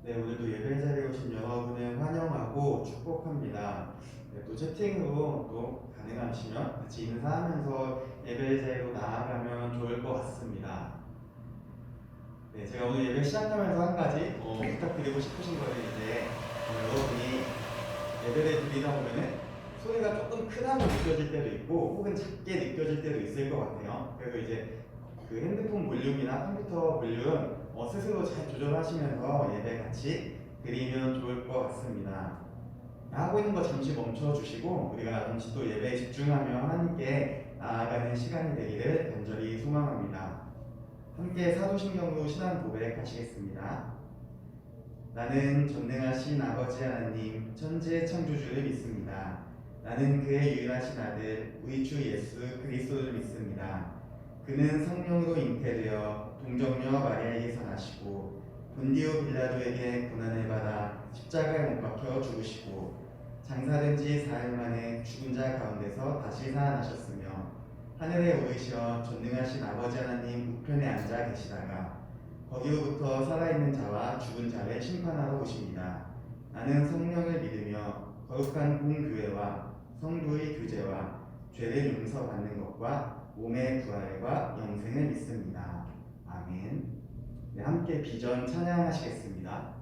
네, 오늘도 예배 자리에 오신 여러분을 환영하고 축복합니다. 네, 또 채팅으로 또 가능하시면 같이 인사하면서 예배 자리로 나아가면 좋을 것 같습니다. 네, 제가 오늘 예배 시작하면서 한 가지 부탁드리고 싶으신 거는 이제 여러분이 예배를 드리다 보면은 소리가 조금 크다고 느껴질 때도 있고 혹은 작게 느껴질 때도 있을 것 같아요. 그래서 이제 그 핸드폰 볼륨이나 컴퓨터 볼륨 스스로 잘 조절하시면서 예배 같이 드리면 좋을 것 같습니다. 하고 있는 거 잠시 멈춰 주시고 우리가 잠시 또 예배에 집중하며 하나님께 나아가는 시간이 되기를 간절히 소망합니다. 함께 사도신경으로 신앙 고백하시겠습니다. 나는 전능하신 아버지 하나님 천지의 창조주를 믿습니다. 나는 그의 유일하신 아들 우리 주 예수 그리스도를 믿습니다. 그는 성령으로 잉태되어 동정녀 마리아에게서 나시고 본디오 빌라도에게 고난을 받아 십자가에 못 박혀 죽으시고 장사된 지 4일 만에 죽은 자 가운데서 다시 살아나셨으며 하늘에 오르시어 전능하신 아버지 하나님 우편에 앉아 계시다가 거기로부터 살아있는 자와 죽은 자를 심판하러 오십니다. 나는 성령을 믿으며 거룩한 공교회와 성도의 교제와 죄를 용서받는 것과 몸의 부활과 영생을 믿습니다. 아멘. 네, 함께 비전 찬양하시겠습니다.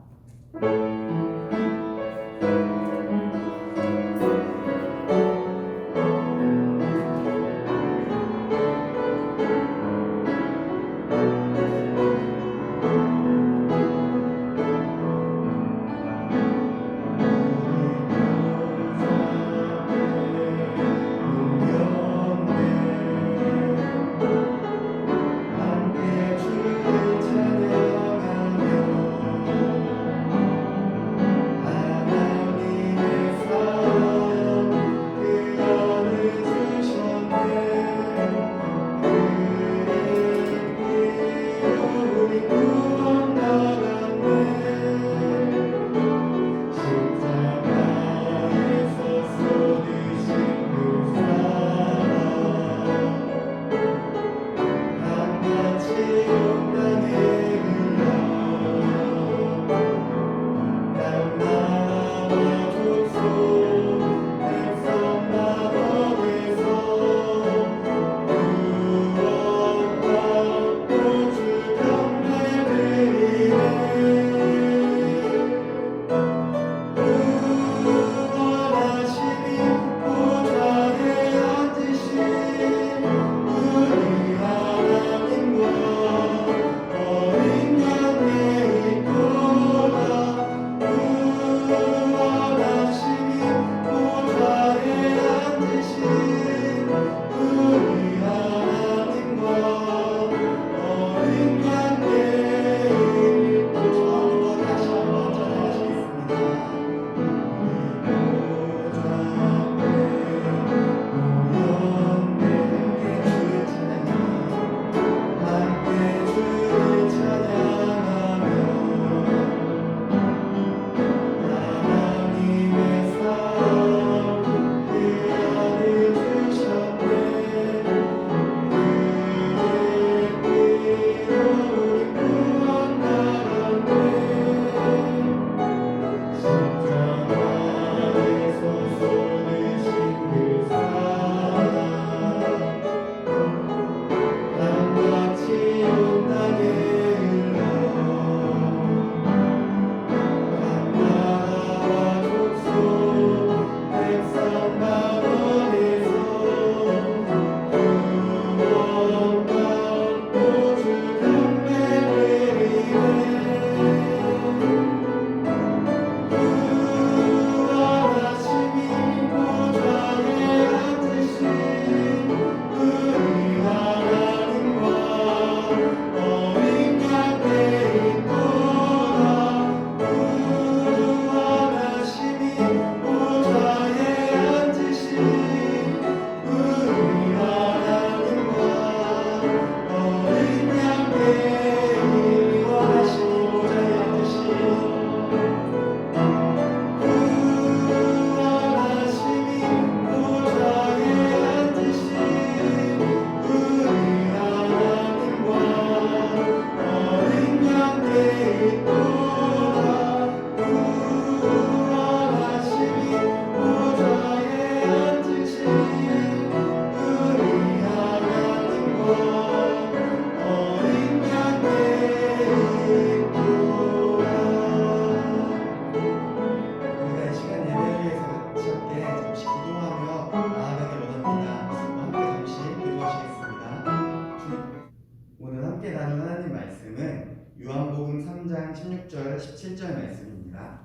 16절, 17절 말씀입니다.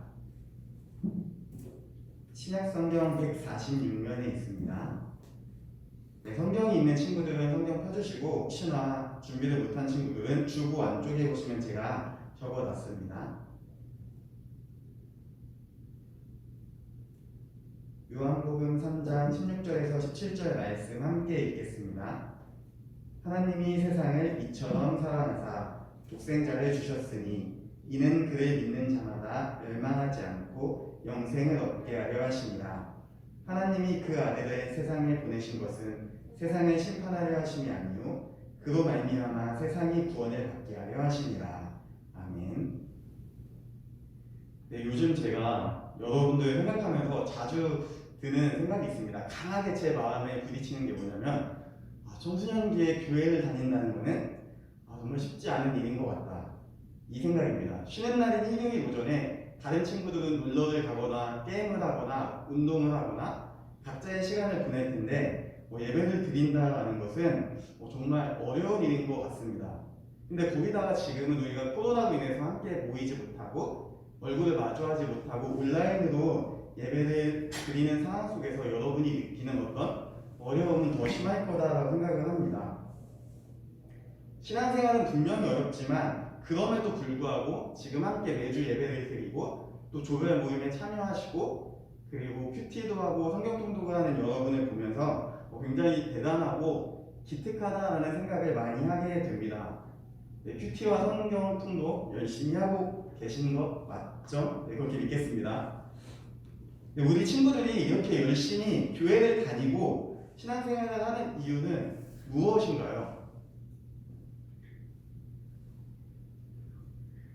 신약성경 146면에 있습니다. 네, 성경이 있는 친구들은 성경 펴주시고 혹시나 준비를 못한 친구들은 주보 안쪽에 보시면 제가 적어놨습니다. 요한복음 3장 16절에서 17절 말씀 함께 읽겠습니다. 하나님이 세상을 이처럼 사랑하사 독생자를 주셨으니 이는 그를 믿는 자마다 멸망하지 않고 영생을 얻게 하려 하심이라. 하나님이 그 아들을 세상에 보내신 것은 세상을 심판하려 하심이 아니요 그로 말미암아 세상이 구원을 받게 하려 하심이라. 아멘. 네, 요즘 제가 여러분들 생각하면서 자주 드는 생각이 있습니다. 강하게 제 마음에 부딪히는 게 뭐냐면 청소년기에 교회를 다닌다는 것은 정말 쉽지 않은 일인 것 같다. 이 생각입니다. 쉬는 날인 일요일 오전에 다른 친구들은 놀러를 가거나 게임을 하거나 운동을 하거나 각자의 시간을 보낼 텐데 예배를 드린다는 것은 정말 어려운 일인 것 같습니다. 근데 거기다가 지금은 우리가 코로나로 인해서 함께 모이지 못하고 얼굴을 마주하지 못하고 온라인으로 예배를 드리는 상황 속에서 여러분이 느끼는 어떤 어려움은 더 심할 거다라고 생각을 합니다. 신앙생활은 분명히 어렵지만 그럼에도 불구하고 지금 함께 매주 예배를 드리고 또 조별 모임에 참여하시고 그리고 큐티도 하고 성경 통독을 하는 여러분을 보면서 굉장히 대단하고 기특하다라는 생각을 많이 하게 됩니다. 네, 큐티와 성경 통독 열심히 하고 계시는 거 맞죠? 네, 그렇게 믿겠습니다. 네, 우리 친구들이 이렇게 열심히 교회를 다니고 신앙생활을 하는 이유는 무엇인가요?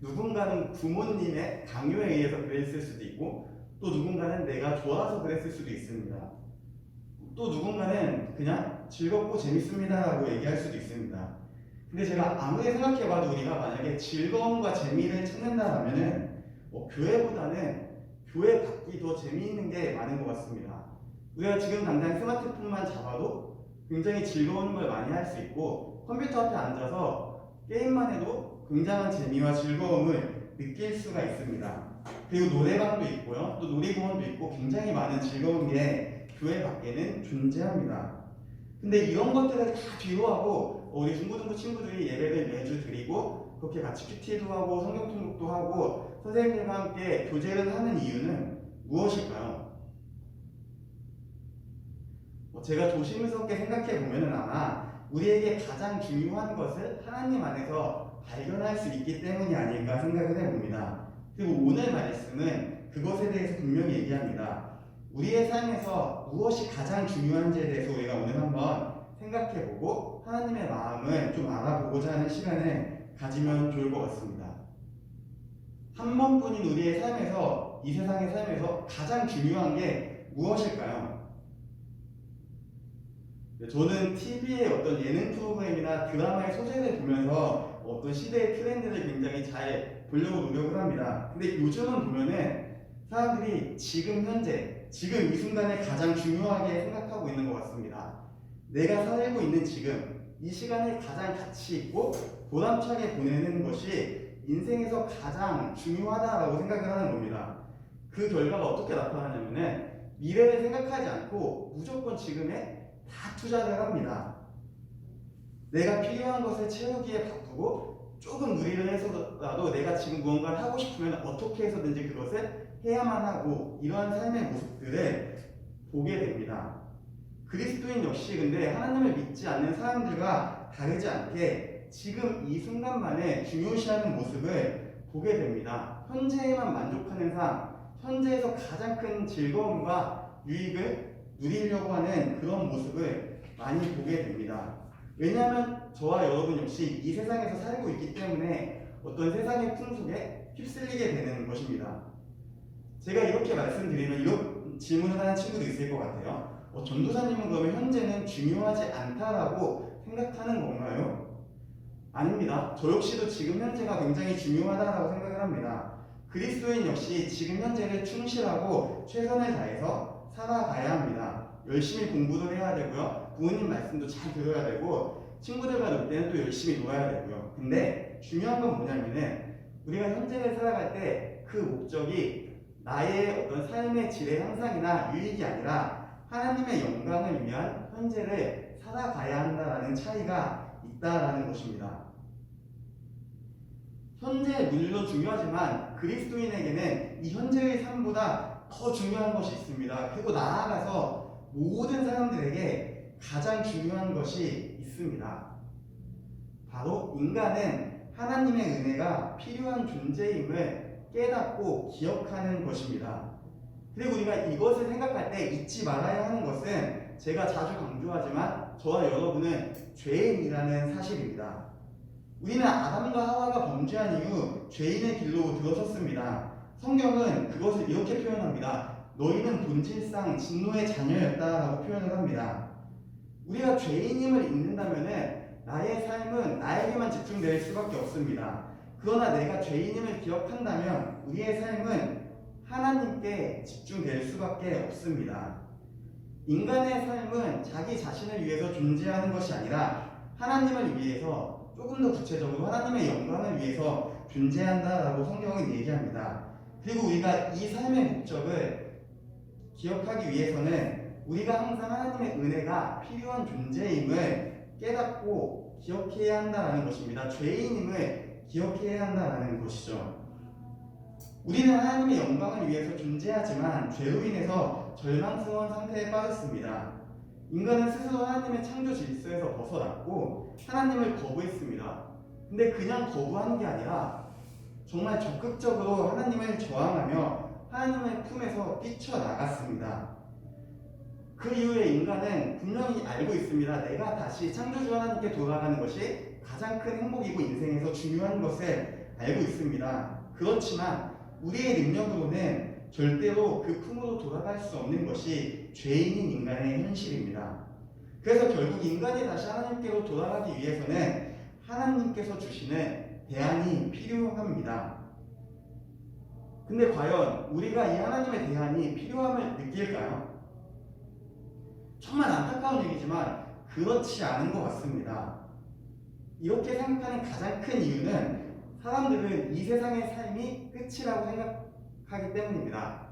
누군가는 부모님의 강요에 의해서 그랬을 수도 있고 또 누군가는 내가 좋아서 그랬을 수도 있습니다. 또 누군가는 그냥 즐겁고 재밌습니다 라고 얘기할 수도 있습니다. 근데 제가 아무리 생각해봐도 우리가 만약에 즐거움과 재미를 찾는다면 교회보다는 교회 밖이 더 재미있는 게 많은 것 같습니다. 우리가 지금 당장 스마트폰만 잡아도 굉장히 즐거운 걸 많이 할 수 있고 컴퓨터 앞에 앉아서 게임만 해도 굉장한 재미와 즐거움을 느낄 수가 있습니다. 그리고 노래방도 있고요. 또 놀이공원도 있고 굉장히 많은 즐거운 게 교회 밖에는 존재합니다. 근데 이런 것들을 다 뒤로하고 우리 중고등부 친구들이 예배를 매주 드리고 그렇게 같이 큐티도 하고 성경 통독도 하고 선생님과 함께 교제를 하는 이유는 무엇일까요? 제가 조심스럽게 생각해 보면 아마 우리에게 가장 중요한 것을 하나님 안에서 발견할 수 있기 때문이 아닐까 생각을 해봅니다. 그리고 오늘 말씀은 그것에 대해서 분명히 얘기합니다. 우리의 삶에서 무엇이 가장 중요한지에 대해서 우리가 오늘 한번 생각해보고 하나님의 마음을 좀 알아보고자 하는 시간을 가지면 좋을 것 같습니다. 한 번뿐인 우리의 삶에서 이 세상의 삶에서 가장 중요한 게 무엇일까요? 저는 TV의 어떤 예능 프로그램이나 드라마의 소재를 보면서 어떤 시대의 트렌드를 굉장히 잘 보려고 노력을 합니다. 근데 요즘은 보면은 사람들이 지금 현재, 지금 이 순간에 가장 중요하게 생각하고 있는 것 같습니다. 내가 살고 있는 지금, 이 시간에 가장 가치 있고 보람차게 보내는 것이 인생에서 가장 중요하다라고 생각을 하는 겁니다. 그 결과가 어떻게 나타나냐면은 미래를 생각하지 않고 무조건 지금에 다 투자를 합니다. 내가 필요한 것을 채우기에 바쁘고 조금 무리를 해서라도 내가 지금 무언가를 하고 싶으면 어떻게 해서든지 그것을 해야만 하고 이러한 삶의 모습들을 보게 됩니다. 그리스도인 역시 근데 하나님을 믿지 않는 사람들과 다르지 않게 지금 이 순간만에 중요시하는 모습을 보게 됩니다. 현재에만 만족하는 삶, 현재에서 가장 큰 즐거움과 유익을 누리려고 하는 그런 모습을 많이 보게 됩니다. 왜냐하면 저와 여러분 역시 이 세상에서 살고 있기 때문에 어떤 세상의 풍속에 휩쓸리게 되는 것입니다. 제가 이렇게 말씀드리면 이런 질문을 하는 친구도 있을 것 같아요. 전도사님은 그러면 현재는 중요하지 않다라고 생각하는 건가요? 아닙니다. 저 역시도 지금 현재가 굉장히 중요하다라고 생각을 합니다. 그리스도인 역시 지금 현재를 충실하고 최선을 다해서 살아가야 합니다. 열심히 공부도 해야 되고요. 부모님 말씀도 잘 들어야 되고 친구들과 놀 때는 또 열심히 놀아야 되고요. 근데 중요한 건 뭐냐면은 우리가 현재를 살아갈 때 그 목적이 나의 어떤 삶의 질의 향상이나 유익이 아니라 하나님의 영광을 위한 현재를 살아가야 한다는 차이가 있다라는 것입니다. 현재 물론 중요하지만 그리스도인에게는 이 현재의 삶보다 더 중요한 것이 있습니다. 그리고 나아가서 모든 사람들에게 가장 중요한 것이 있습니다. 바로 인간은 하나님의 은혜가 필요한 존재임을 깨닫고 기억하는 것입니다. 그리고 우리가 이것을 생각할 때 잊지 말아야 하는 것은 제가 자주 강조하지만 저와 여러분은 죄인이라는 사실입니다. 우리는 아담과 하와가 범죄한 이후 죄인의 길로 들어섰습니다. 성경은 그것을 이렇게 표현합니다. 너희는 본질상 진노의 자녀였다라고 표현을 합니다. 우리가 죄인임을 잊는다면 나의 삶은 나에게만 집중될 수밖에 없습니다. 그러나 내가 죄인임을 기억한다면 우리의 삶은 하나님께 집중될 수밖에 없습니다. 인간의 삶은 자기 자신을 위해서 존재하는 것이 아니라 하나님을 위해서, 조금 더 구체적으로 하나님의 영광을 위해서 존재한다라고 성경은 얘기합니다. 그리고 우리가 이 삶의 목적을 기억하기 위해서는 우리가 항상 하나님의 은혜가 필요한 존재임을 깨닫고 기억해야 한다는 것입니다. 죄인임을 기억해야 한다는 것이죠. 우리는 하나님의 영광을 위해서 존재하지만 죄로 인해서 절망스러운 상태에 빠졌습니다. 인간은 스스로 하나님의 창조 질서에서 벗어났고 하나님을 거부했습니다. 근데 그냥 거부하는 게 아니라 정말 적극적으로 하나님을 저항하며 하나님의 품에서 뛰쳐나갔습니다. 그 이후에 인간은 분명히 알고 있습니다. 내가 다시 창조주 하나님께 돌아가는 것이 가장 큰 행복이고 인생에서 중요한 것을 알고 있습니다. 그렇지만 우리의 능력으로는 절대로 그 품으로 돌아갈 수 없는 것이 죄인인 인간의 현실입니다. 그래서 결국 인간이 다시 하나님께로 돌아가기 위해서는 하나님께서 주시는 대안이 필요합니다. 근데 과연 우리가 이 하나님의 대안이 필요함을 느낄까요? 정말 안타까운 얘기지만 그렇지 않은 것 같습니다. 이렇게 생각하는 가장 큰 이유는 사람들은 이 세상의 삶이 끝이라고 생각하기 때문입니다.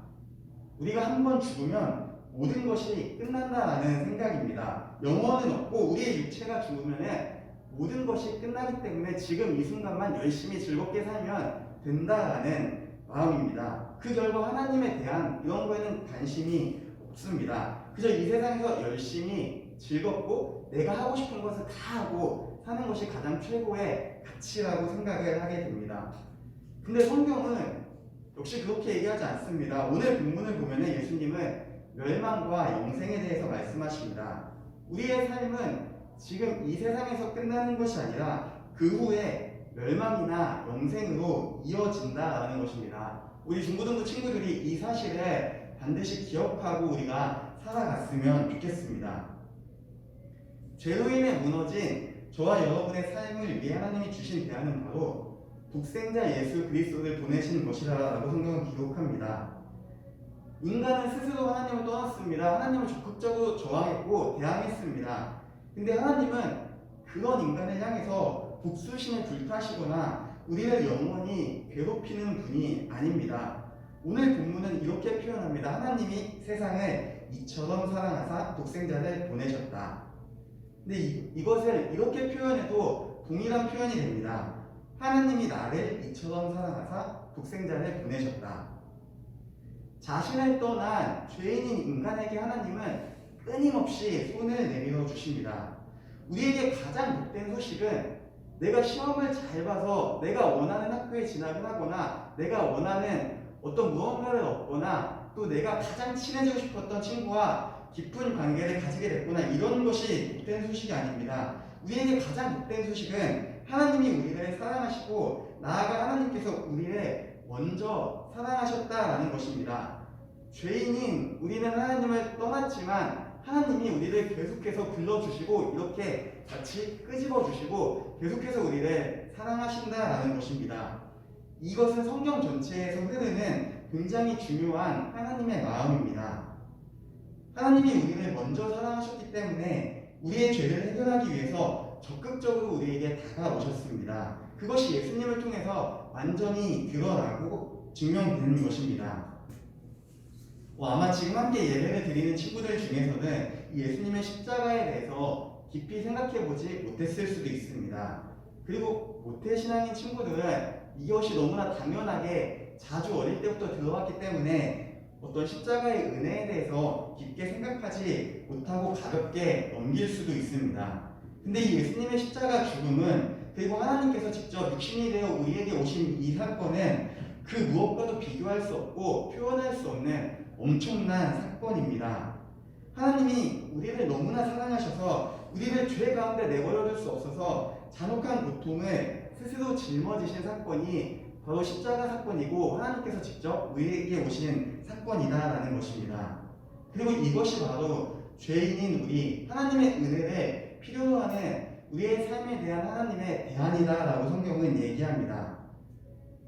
우리가 한 번 죽으면 모든 것이 끝난다라는 생각입니다. 영혼은 없고 우리의 육체가 죽으면 모든 것이 끝나기 때문에 지금 이 순간만 열심히 즐겁게 살면 된다라는 마음입니다. 그 결과 하나님에 대한 이런 거에는 관심이 없습니다. 그저 이 세상에서 열심히 즐겁고 내가 하고 싶은 것을 다 하고 사는 것이 가장 최고의 가치라고 생각을 하게 됩니다. 근데 성경은 역시 그렇게 얘기하지 않습니다. 오늘 본문을 보면 예수님은 멸망과 영생에 대해서 말씀하십니다. 우리의 삶은 지금 이 세상에서 끝나는 것이 아니라 그 후에 멸망이나 영생으로 이어진다라는 것입니다. 우리 중고등부 친구들이 이 사실을 반드시 기억하고 우리가 살아갔으면 좋겠습니다. 죄로 인해 무너진 저와 여러분의 삶을 위해 하나님이 주신 대안은 바로 독생자 예수 그리스도를 보내신 것이라고 성경은 기록합니다. 인간은 스스로 하나님을 떠났습니다. 하나님을 적극적으로 저항했고 대항했습니다. 근데 하나님은 그런 인간을 향해서 복수심을 불타시거나 우리를 영원히 괴롭히는 분이 아닙니다. 오늘 본문은 이렇게 표현합니다. 하나님이 세상을 이처럼 사랑하사 독생자를 보내셨다. 근데 이것을 이렇게 표현해도 동일한 표현이 됩니다. 하나님이 나를 이처럼 사랑하사 독생자를 보내셨다. 자신을 떠난 죄인인 인간에게 하나님은 끊임없이 손을 내밀어 주십니다. 우리에게 가장 복된 소식은 내가 시험을 잘 봐서 내가 원하는 학교에 진학을 하거나 내가 원하는 어떤 무언가를 얻거나 또 내가 가장 친해지고 싶었던 친구와 깊은 관계를 가지게 됐구나, 이런 것이 복된 소식이 아닙니다. 우리에게 가장 복된 소식은 하나님이 우리를 사랑하시고 나아가 하나님께서 우리를 먼저 사랑하셨다라는 것입니다. 죄인인 우리는 하나님을 떠났지만 하나님이 우리를 계속해서 불러주시고 이렇게 같이 끄집어주시고 계속해서 우리를 사랑하신다라는 것입니다. 이것은 성경 전체에서 흐르는 굉장히 중요한 하나님의 마음입니다. 하나님이 우리를 먼저 사랑하셨기 때문에 우리의 죄를 해결하기 위해서 적극적으로 우리에게 다가오셨습니다. 그것이 예수님을 통해서 완전히 드러나고 증명되는 것입니다. 아마 지금 함께 예배를 드리는 친구들 중에서는 이 예수님의 십자가에 대해서 깊이 생각해보지 못했을 수도 있습니다. 그리고 모태신앙인 친구들은 이것이 너무나 당연하게 자주 어릴 때부터 들어왔기 때문에 어떤 십자가의 은혜에 대해서 깊게 생각하지 못하고 가볍게 넘길 수도 있습니다. 근데 이 예수님의 십자가 죽음은, 그리고 하나님께서 직접 육신이 되어 우리에게 오신 이 사건은 그 무엇과도 비교할 수 없고 표현할 수 없는 엄청난 사건입니다. 하나님이 우리를 너무나 사랑하셔서 우리를 죄 가운데 내버려둘 수 없어서 잔혹한 고통을 스스로 짊어지신 사건이 바로 십자가 사건이고, 하나님께서 직접 우리에게 오신 사건이다라는 것입니다. 그리고 이것이 바로 죄인인 우리, 하나님의 은혜를 필요로 하는 우리의 삶에 대한 하나님의 대안이다라고 성경은 얘기합니다.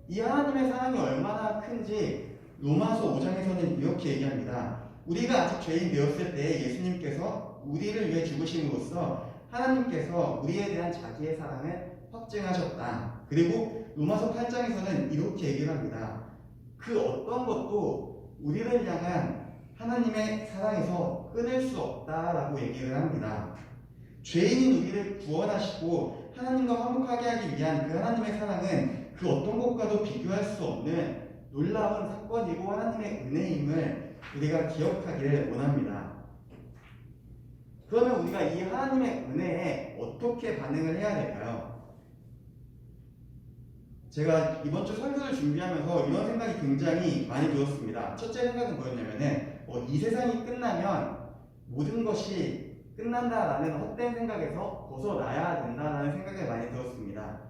이 하나님의 사랑이 얼마나 큰지 로마서 5장에서는 이렇게 얘기합니다. 우리가 아직 죄인 되었을 때 예수님께서 우리를 위해 죽으심으로써 하나님께서 우리에 대한 자기의 사랑을 확증하셨다. 그리고 로마서 8장에서는 이렇게 얘기를 합니다. 그 어떤 것도 우리를 향한 하나님의 사랑에서 끊을 수 없다라고 얘기를 합니다. 죄인인 우리를 구원하시고 하나님과 화목하게 하기 위한 그 하나님의 사랑은 그 어떤 것과도 비교할 수 없는 놀라운 사건이고 하나님의 은혜임을 우리가 기억하기를 원합니다. 그러면 우리가 이 하나님의 은혜에 어떻게 반응을 해야 될까요? 제가 이번 주 설교를 준비하면서 이런 생각이 굉장히 많이 들었습니다. 첫째 생각은 뭐였냐면은 이 세상이 끝나면 모든 것이 끝난다라는 헛된 생각에서 벗어나야 된다라는 생각을 많이 들었습니다.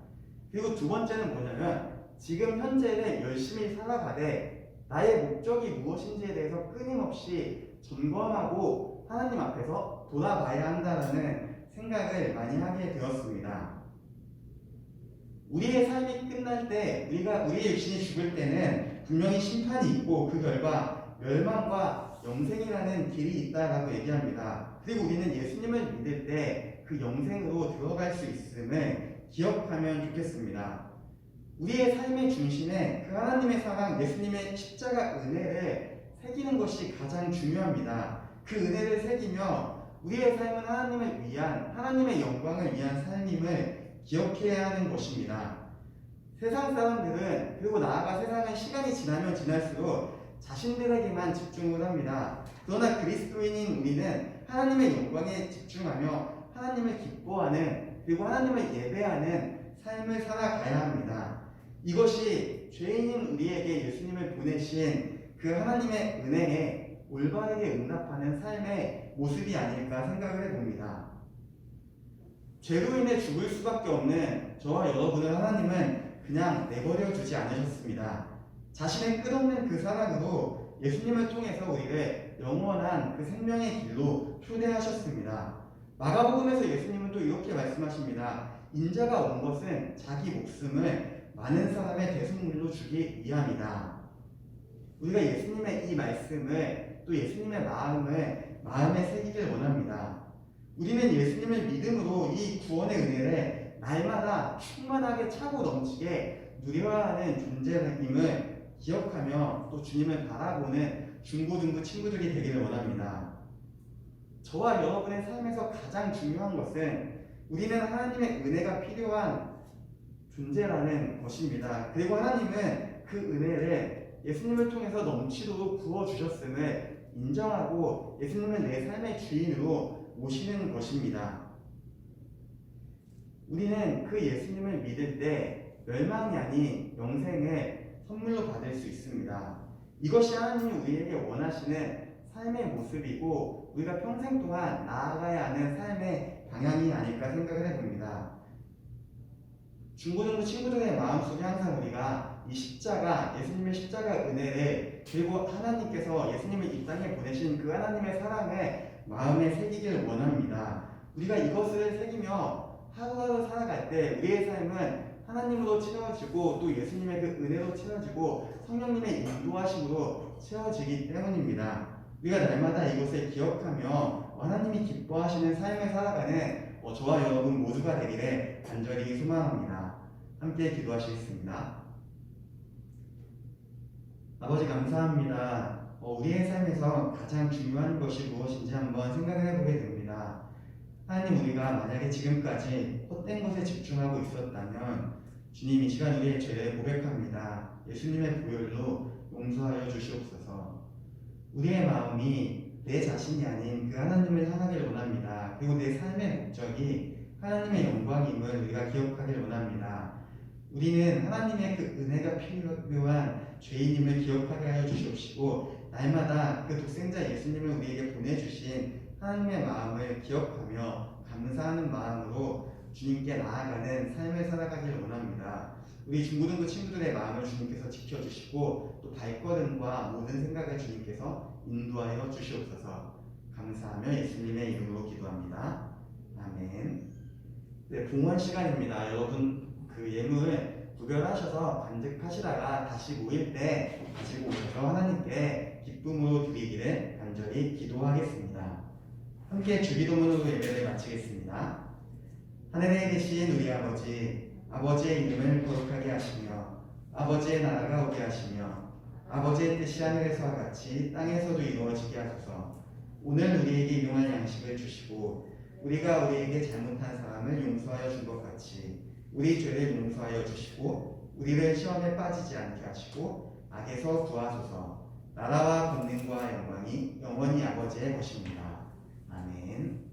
그리고 두 번째는 뭐냐면 지금 현재를 열심히 살아가되 나의 목적이 무엇인지에 대해서 끊임없이 점검하고 하나님 앞에서 돌아봐야 한다는 생각을 많이 하게 되었습니다. 우리의 삶이 끝날 때, 우리의 육신이 죽을 때는 분명히 심판이 있고 그 결과 멸망과 영생이라는 길이 있다라고 얘기합니다. 그리고 우리는 예수님을 믿을 때 그 영생으로 들어갈 수 있음을 기억하면 좋겠습니다. 우리의 삶의 중심에 그 하나님의 사랑, 예수님의 십자가 은혜를 새기는 것이 가장 중요합니다. 그 은혜를 새기며 우리의 삶은 하나님을 위한, 하나님의 영광을 위한 삶임을 기억해야 하는 것입니다. 세상 사람들은, 그리고 나아가 세상은 시간이 지나면 지날수록 자신들에게만 집중을 합니다. 그러나 그리스도인인 우리는 하나님의 영광에 집중하며 하나님을 기뻐하는, 그리고 하나님을 예배하는 삶을 살아가야 합니다. 이것이 죄인인 우리에게 예수님을 보내신 그 하나님의 은혜에 올바르게 응답하는 삶의 모습이 아닐까 생각을 해봅니다. 죄로 인해 죽을 수밖에 없는 저와 여러분을 하나님은 그냥 내버려 두지 않으셨습니다. 자신의 끝없는 그 사랑으로 예수님을 통해서 우리를 영원한 그 생명의 길로 초대하셨습니다. 마가복음에서 예수님은 또 이렇게 말씀하십니다. 인자가 온 것은 자기 목숨을 많은 사람의 대속물로 주기 위함이다. 우리가 예수님의 이 말씀을, 또 예수님의 마음에 새기길 원합니다. 우리는 예수님을 믿음으로 이 구원의 은혜를 날마다 충만하게 차고 넘치게 누려야 하는 존재임을 기억하며 또 주님을 바라보는 중고등부 친구들이 되기를 원합니다. 저와 여러분의 삶에서 가장 중요한 것은 우리는 하나님의 은혜가 필요한 존재라는 것입니다. 그리고 하나님은 그 은혜를 예수님을 통해서 넘치도록 부어주셨음을 인정하고 예수님을 내 삶의 주인으로 모시는 것입니다. 우리는 그 예수님을 믿을 때 멸망이 아닌 영생을 선물로 받을 수 있습니다. 이것이 하나님이 우리에게 원하시는 삶의 모습이고 우리가 평생 동안 나아가야 하는 삶의 방향이 아닐까 생각을 해봅니다. 중고등부 친구들의 마음속에 항상 우리가 이 십자가, 예수님의 십자가 은혜를, 그리고 하나님께서 예수님을 이 땅에 보내신 그 하나님의 사랑을 마음에 새기길 원합니다. 우리가 이것을 새기며 하루하루 살아갈 때 우리의 삶은 하나님으로 채워지고 또 예수님의 그 은혜로 채워지고 성령님의 인도하심으로 채워지기 때문입니다. 우리가 날마다 이것을 기억하며 하나님이 기뻐하시는 삶을 살아가는 저와 여러분 모두가 되기를 간절히 소망합니다. 함께 기도하시겠습니다. 아버지 감사합니다. 우리의 삶에서 가장 중요한 것이 무엇인지 한번 생각을 해보게 됩니다. 하나님, 우리가 만약에 지금까지 헛된 것에 집중하고 있었다면 주님, 이 시간 우리의 죄를 고백합니다. 예수님의 보혈로 용서하여 주시옵소서. 우리의 마음이 내 자신이 아닌 그 하나님을 향하길 원합니다. 그리고 내 삶의 목적이 하나님의 영광임을 우리가 기억하길 원합니다. 우리는 하나님의 그 은혜가 필요한 죄인임을 기억하게 하여 주시옵시고, 날마다 그 독생자 예수님을 우리에게 보내주신 하나님의 마음을 기억하며 감사하는 마음으로 주님께 나아가는 삶을 살아가길 원합니다. 우리 중고등부 친구들의 마음을 주님께서 지켜주시고 또 발걸음과 모든 생각을 주님께서 인도하여 주시옵소서. 감사하며 예수님의 이름으로 기도합니다. 아멘. 네, 봉헌 시간입니다. 여러분 그 예물 구별하셔서 간직하시다가 다시 모일 때 가지고 오셔서 하나님께 기쁨으로 드리기를 간절히 기도하겠습니다. 함께 주기도문으로 예배를 마치겠습니다. 하늘에 계신 우리 아버지, 아버지의 이름을 거룩하게 하시며 아버지의 나라가 오게 하시며 아버지의 뜻이 하늘에서와 같이 땅에서도 이루어지게 하소서. 오늘 우리에게 일용할 양식을 주시고 우리가 우리에게 잘못한 사람을 용서하여 준 것 같이 우리 죄를 용서하여 주시고 우리를 시험에 빠지지 않게 하시고 악에서 구하소서. 나라와 권능과 영광이 영원히 아버지의 것입니다. 아멘.